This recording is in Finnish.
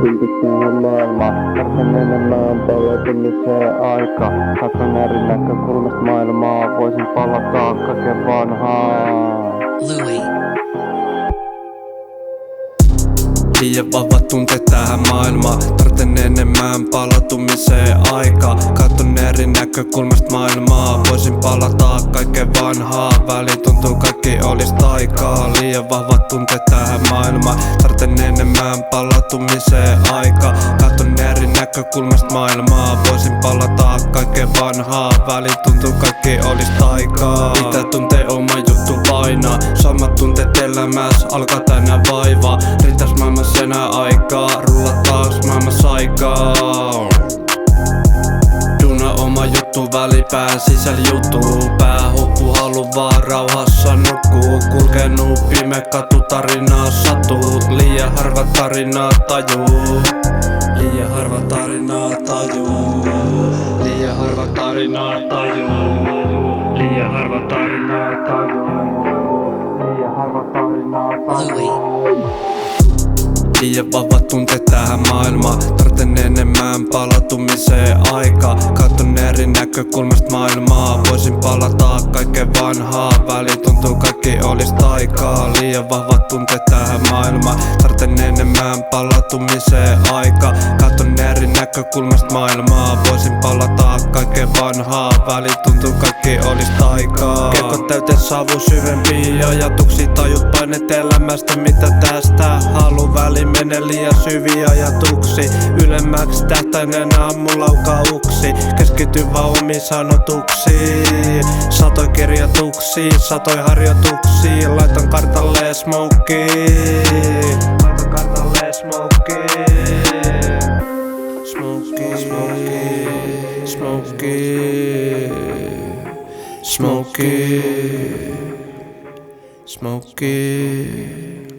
Tultit tähän maailmaan, tarvitsen enemmän palautumiseen aikaa. Katson eri näkökulmasta maailmaa, voisin palata kaiken vanhaan. Louis. Liian vahvat tunteet tähän maailmaan, tarvitsen enemmän palautumiseen aikaa. Katon eri näkökulmasta maailmaa, voisin palata kaikkeen vanhaa. Väli tuntuu kaikki olis taikaa. Liian vahvat tunteet tähän maailmaan, tarvitsen enemmän palautumiseen aikaa. Katon eri näkökulmasta maailmaa, voisin palata kaikkeen vanhaa. Väli tuntuu kaikki olis taikaa. Mitä tuntee oma juttu painaa, samat tunteet elämässä alkaa tänään vaivaa. Riittäis maailmassa enää aikaa, rulla taas maailmassa aikaa. Duna oma juttu, välipää sisällä jutuu. Pää huppu, halu vaan rauhassa nukkuu. Kulkenut pime katu, tarinaa satuu. Liian harva tarinaa tajuu. Liian harva tarinaa tajuu. Liian harva tarinaa tajuu. Liian harva tarinaa tajuu. Liian harva tarinaa tajuu. Liian vahvat tunteet tähän maailmaan, tarvitsen enemmän palautumiseen aikaa. Katon eri näkökulmasta maailmaa, voisin palata kaikkeen vanhaa. Väli tuntuu kaikki olis taikaa. Liian vahvat tunteet tähän maailmaan, tarvitsen enemmän palautumiseen aikaa. Katon eri näkökulmasta maailmaa, voisin palata kaikkeen vanhaa. Väli tuntuu kaikki olis taikaa. Kekot täyteen savu, syvempiä ajatuksia, tajut painet elämästä, mitä tästä halu. Väli menee liian syviä ajatuksia, ylemmäksi tähtäinen aamulaukauksia. Keskity vaan omiin sanotuksiin, satoi kirjoituksia, satoi harjoituksia. Laitan kartalle smokiin, laitan kartalle smokiin. Smokiin, smokiin, smokiin, smokiin, smokiin.